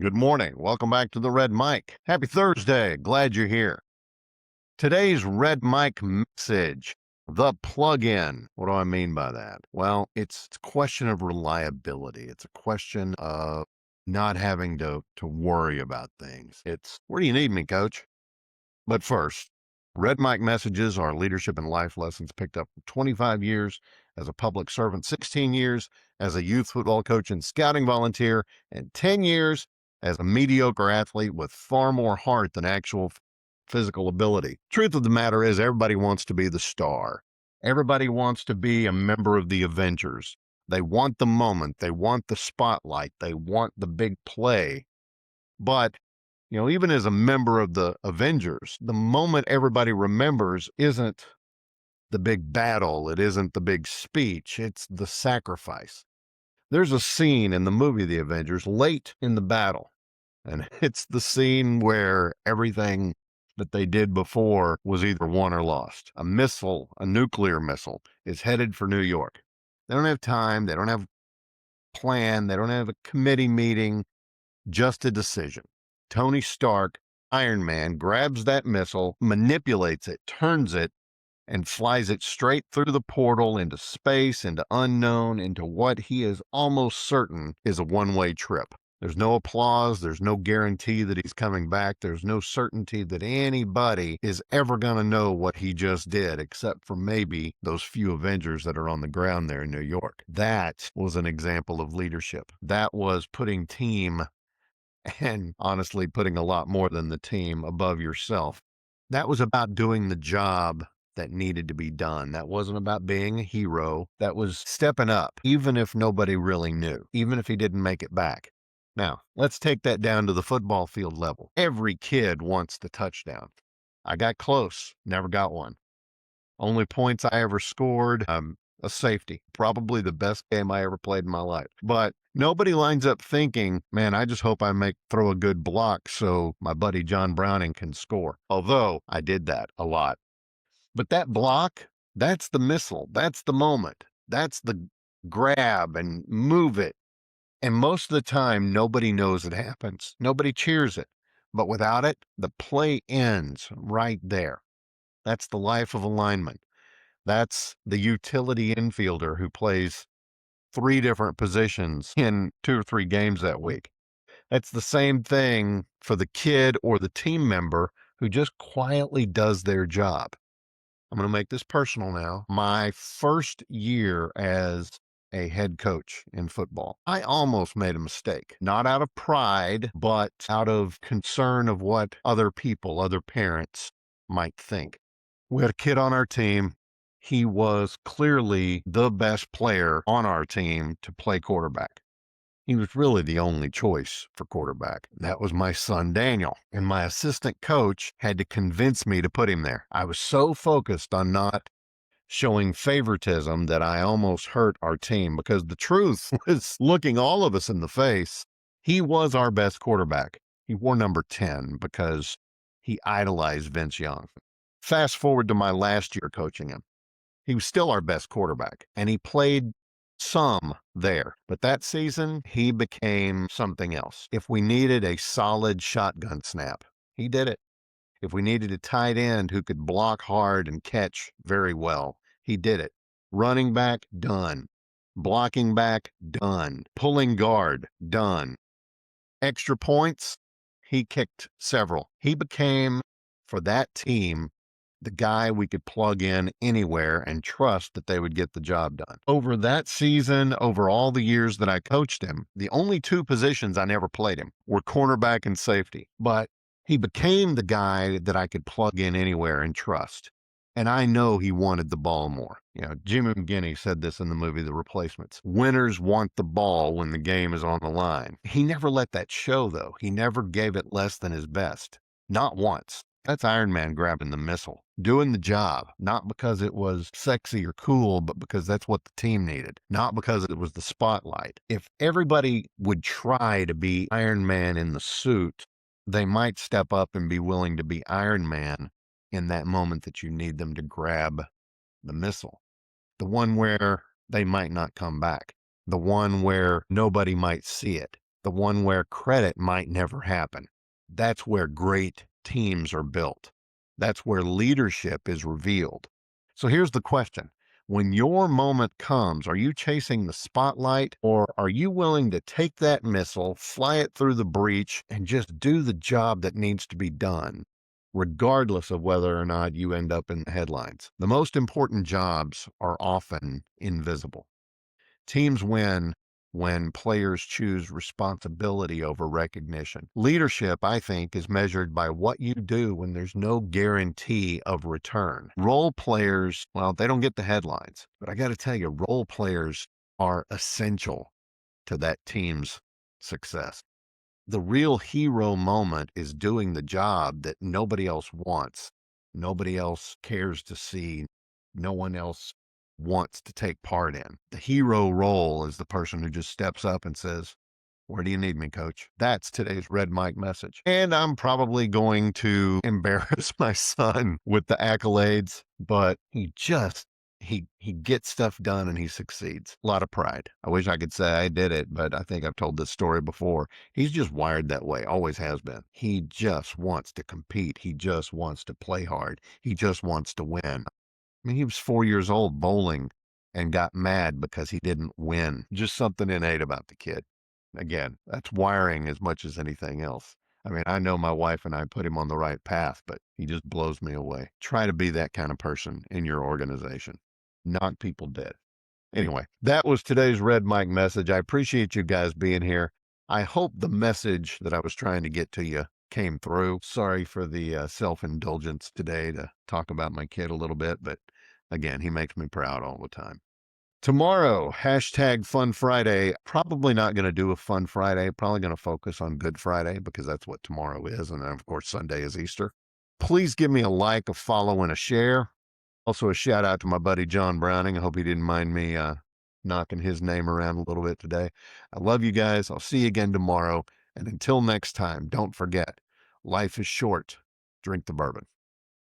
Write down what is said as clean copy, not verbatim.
Good morning. Welcome back to the Red Mic. Happy Thursday. Glad you're here. Today's Red Mic message, the plug-in. What do I mean by that? Well, it's a question of reliability. It's a question of not having to worry about things. It's, where do you need me, coach? But first, Red Mic messages are leadership and life lessons picked up from 25 years as a public servant, 16 years as a youth football coach and scouting volunteer, and 10 years as a mediocre athlete with far more heart than actual physical ability. Truth of the matter is, everybody wants to be the star. Everybody wants to be a member of the Avengers. They want the moment. They want the spotlight. They want the big play. But even as a member of the Avengers, the moment everybody remembers isn't the big battle. It isn't the big speech. It's the sacrifice. There's a scene in the movie The Avengers late in the battle, and it's the scene where everything that they did before was either won or lost. A missile, a nuclear missile, is headed for New York. They don't have time. They don't have a plan. They don't have a committee meeting, just a decision. Tony Stark, Iron Man, grabs that missile, manipulates it, turns it, and flies it straight through the portal into space, into unknown, into what he is almost certain is a one-way trip. There's no applause. There's no guarantee that he's coming back. There's no certainty that anybody is ever going to know what he just did, except for maybe those few Avengers that are on the ground there in New York. That was an example of leadership. That was putting team, and honestly putting a lot more than the team, above yourself. That was about doing the job that needed to be done. That wasn't about being a hero. That was stepping up, even if nobody really knew, even if he didn't make it back. Now, let's take that down to the football field level. Every kid wants the touchdown. I got close, never got one. Only points I ever scored, a safety. Probably the best game I ever played in my life. But nobody lines up thinking, man, I just hope I throw a good block so my buddy John Browning can score. Although I did that a lot. But that block, that's the missile. That's the moment. That's the grab and move it. And most of the time, nobody knows it happens. Nobody cheers it. But without it, the play ends right there. That's the life of a lineman. That's the utility infielder who plays 3 different positions in 2 or 3 games that week. That's the same thing for the kid or the team member who just quietly does their job. I'm going to make this personal now. My first year as a head coach in football, I almost made a mistake, not out of pride, but out of concern of what other people, other parents might think. We had a kid on our team. He was clearly the best player on our team to play quarterback. He was really the only choice for quarterback. That was my son, Daniel. And my assistant coach had to convince me to put him there. I was so focused on not showing favoritism that I almost hurt our team, because the truth was looking all of us in the face. He was our best quarterback. He wore number 10 because he idolized Vince Young. Fast forward to my last year coaching him. He was still our best quarterback, and he played some there. But that season, he became something else. If we needed a solid shotgun snap, he did it. If we needed a tight end who could block hard and catch very well, he did it. Running back, done. Blocking back, done. Pulling guard, done. Extra points, he kicked several. He became, for that team, the guy we could plug in anywhere and trust that they would get the job done. Over that season, over all the years that I coached him, the only 2 positions I never played him were cornerback and safety. But he became the guy that I could plug in anywhere and trust. And I know he wanted the ball more. Jimmy McGinney said this in the movie The Replacements. Winners want the ball when the game is on the line. He never let that show, though. He never gave it less than his best. Not once. That's Iron Man grabbing the missile, doing the job, not because it was sexy or cool, but because that's what the team needed, not because it was the spotlight. If everybody would try to be Iron Man in the suit, they might step up and be willing to be Iron Man in that moment that you need them to grab the missile, the one where they might not come back, the one where nobody might see it. the one where credit might never happen. That's where great teams are built. That's where leadership is revealed. So here's the question. When your moment comes, are you chasing the spotlight or are you willing to take that missile, fly it through the breach, and just do the job that needs to be done, regardless of whether or not you end up in the headlines? The most important jobs are often invisible. Teams win when players choose responsibility over recognition. Leadership, I think, is measured by what you do when there's no guarantee of return. Role players, well, they don't get the headlines, but I got to tell you, role players are essential to that team's success. The real hero moment is doing the job that nobody else wants, nobody else cares to see, no one else wants to take part in. The hero role is the person who just steps up and says, "Where do you need me, coach?" That's today's Red Mike message. And I'm probably going to embarrass my son with the accolades, but he gets stuff done and he succeeds. A lot of pride. I wish I could say I did it, but I think I've told this story before. He's just wired that way, always has been. He just wants to compete. He just wants to play hard. He just wants to win. I mean, he was 4 years old bowling and got mad because he didn't win. Just something innate about the kid. Again, that's wiring as much as anything else. I mean, I know my wife and I put him on the right path, but he just blows me away. Try to be that kind of person in your organization. Knock people dead. Anyway, that was today's Red Mike message. I appreciate you guys being here. I hope the message that I was trying to get to you came through. Sorry for the self-indulgence today to talk about my kid a little bit, but again, he makes me proud all the time. Tomorrow, hashtag Fun Friday. Probably not going to do a Fun Friday. Probably going to focus on Good Friday because that's what tomorrow is. And then, of course, Sunday is Easter. Please give me a like, a follow, and a share. Also, a shout out to my buddy John Browning. I hope he didn't mind me knocking his name around a little bit today. I love you guys. I'll see you again tomorrow. And until next time, don't forget, life is short. Drink the bourbon.